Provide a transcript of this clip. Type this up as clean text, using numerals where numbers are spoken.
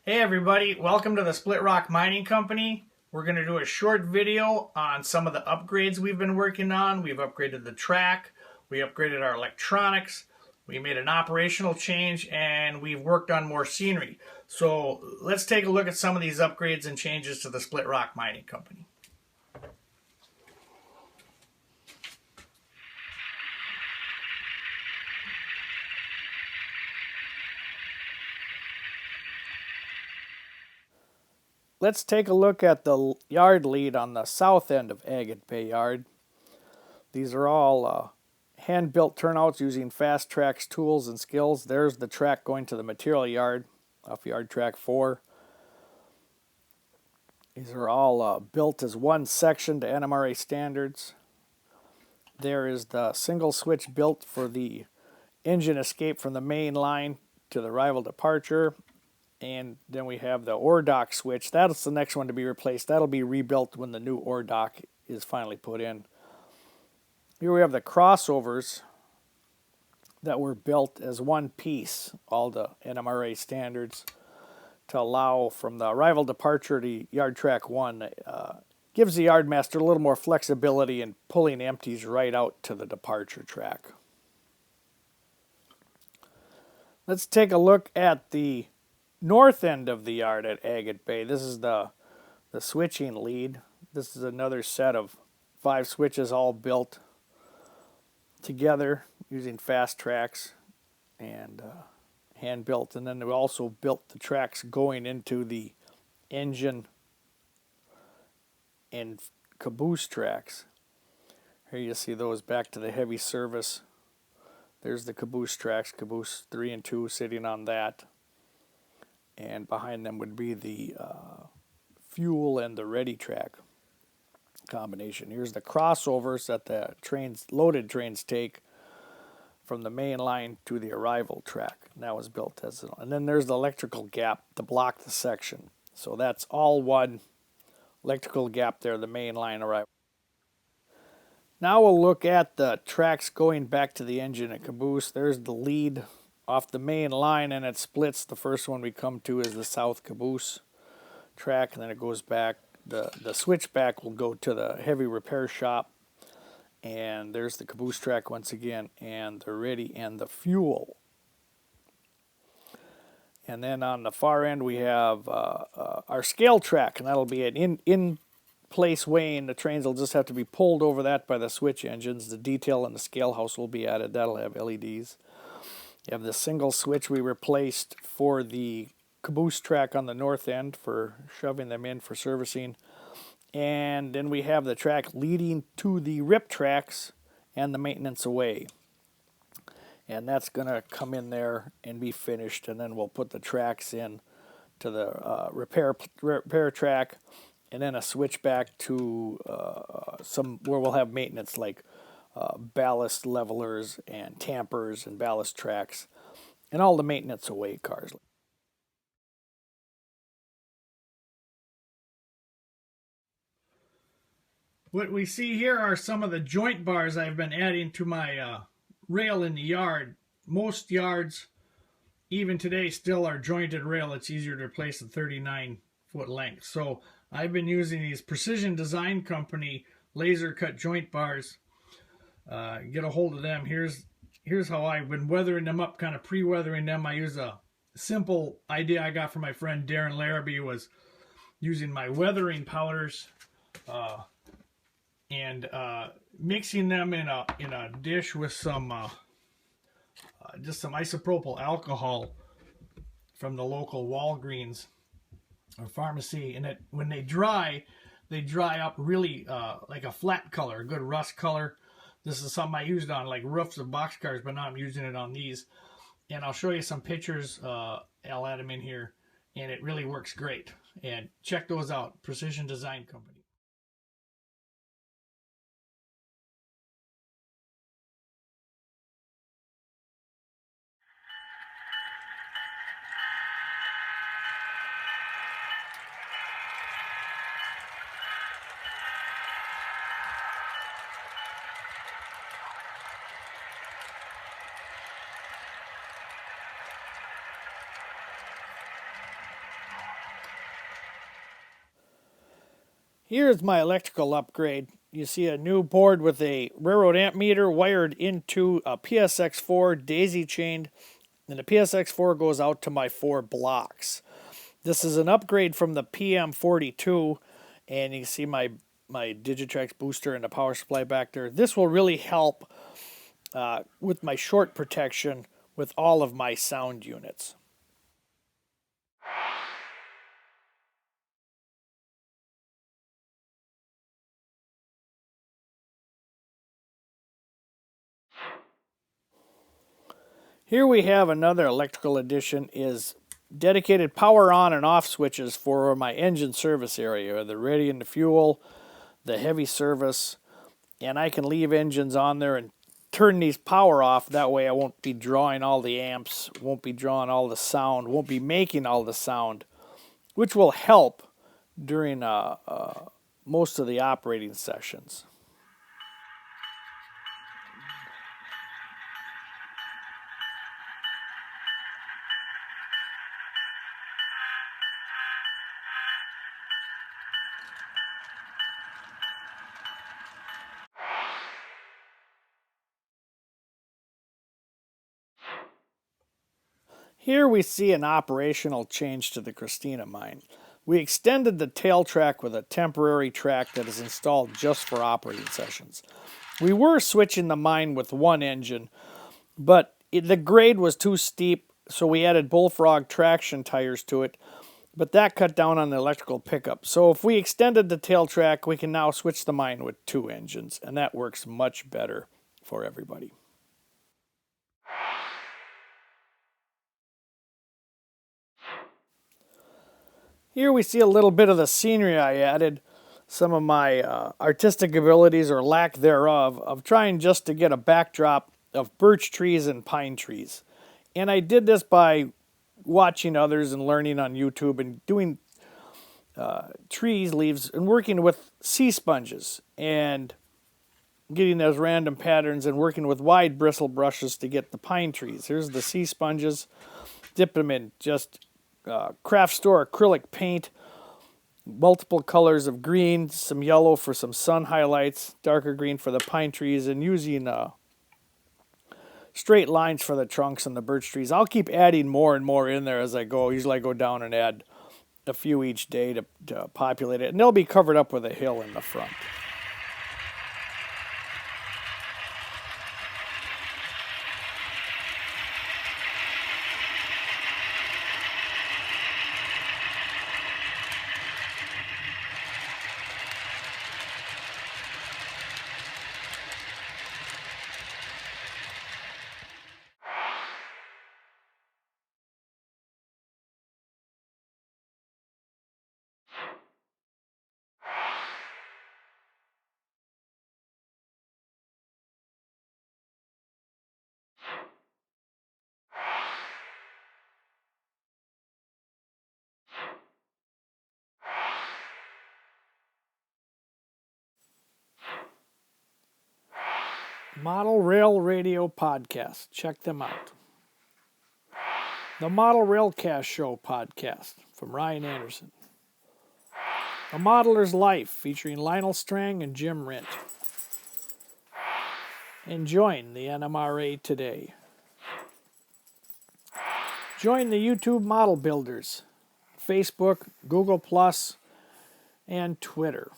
Hey everybody, welcome to the Splitrock Mining Company. We're going to do a short video on some of the upgrades we've been working on. We've upgraded the track, we upgraded our electronics, we made an operational change, and we've worked on more scenery. So let's take a look at some of these upgrades and changes to the Splitrock Mining Company. Let's take a look at the yard lead on the south end of Agate Bay Yard. These are all hand-built turnouts using Fast Track's tools and skills. There's the track going to the material yard off yard track 4. These are all built as one section to NMRA standards. There is the single switch built for the engine escape from the main line to the arrival departure. And then we have the ore dock switch. That's the next one to be replaced. That'll be rebuilt when the new ore dock is finally put in. Here we have the crossovers that were built as one piece, all the NMRA standards, to allow from the arrival departure to yard track 1. Gives the yardmaster a little more flexibility in pulling empties right out to the departure track. Let's take a look at the north end of the yard at Agate Bay. This is the switching lead. This is another set of 5 switches all built together using Fast Tracks and hand built. And then we also built the tracks going into the engine and caboose tracks. Here you see those back to the heavy service. There's the caboose tracks, caboose 3 and 2 sitting on that. And behind them would be the fuel and the ready track combination. Here's the crossovers that the trains, loaded trains, take from the main line to the arrival track. And that was built as, and then there's the electrical gap to block the section. So that's all one electrical gap there, the main line arrival. Now we'll look at the tracks going back to the engine and caboose. There's the lead off the main line, and it splits. The first one we come to is the south caboose track, and then it goes back. The switchback will go to the heavy repair shop, and there's the caboose track once again, and the ready and the fuel. And then on the far end we have our scale track, and that'll be an in-place weighing. The trains will just have to be pulled over that by the switch engines. The detail and the scale house will be added. That'll have LEDs. You have the single switch we replaced for the caboose track on the north end for shoving them in for servicing. And then we have the track leading to the rip tracks and the maintenance away. And that's going to come in there and be finished. And then we'll put the tracks in to the repair track, and then a switch back to some where we'll have maintenance like ballast levelers and tampers and ballast tracks and all the maintenance away cars. What we see here are some of the joint bars I've been adding to my rail in the yard. Most yards, even today, still are jointed rail. It's easier to replace a 39-foot length. So I've been using these Precision Design Company laser cut joint bars. Get a hold of them. Here's how I've been weathering them up, kind of pre-weathering them. I use a simple idea I got from my friend Darren Larrabee, was using my weathering powders and mixing them in a dish with some just some isopropyl alcohol from the local Walgreens or pharmacy, and when they dry up really like a flat color, a good rust color. This is something I used on like roofs of boxcars, but now I'm using it on these. And I'll show you some pictures. I'll add them in here, and it really works great. And check those out, Precision Design Company. Here's my electrical upgrade. You see a new board with a railroad amp meter wired into a PSX4 daisy chained, and the PSX4 goes out to my 4 blocks. This is an upgrade from the PM42, and you can see my Digitrax booster and the power supply back there. This will really help with my short protection with all of my sound units. Here we have another electrical addition is dedicated power on and off switches for my engine service area, the ready and the fuel, the heavy service, and I can leave engines on there and turn these power off. That way I won't be drawing all the amps, won't be drawing all the sound, won't be making all the sound, which will help during most of the operating sessions. Here we see an operational change to the Christina Mine. We extended the tail track with a temporary track that is installed just for operating sessions. We were switching the mine with one engine, but the grade was too steep, so we added bullfrog traction tires to it, but that cut down on the electrical pickup. So if we extended the tail track, we can now switch the mine with 2 engines, and that works much better for everybody. Here we see a little bit of the scenery I added, some of my artistic abilities or lack thereof of trying just to get a backdrop of birch trees and pine trees. And I did this by watching others and learning on YouTube and doing trees, leaves, and working with sea sponges and getting those random patterns and working with wide bristle brushes to get the pine trees. Here's the sea sponges. Dip them in just craft store acrylic paint, multiple colors of green, some yellow for some sun highlights, darker green for the pine trees, and using straight lines for the trunks and the birch trees. I'll keep adding more and more in there as I go. Usually I go down and add a few each day to populate it, and they'll be covered up with a hill in the front. Model Rail Radio Podcast. Check them out. The Model Railcast Show Podcast from Ryan Anderson. A Modeler's Life featuring Lionel Strang and Jim Rint. And join the NMRA today. Join the YouTube Model Builders, Facebook, Google+, and Twitter.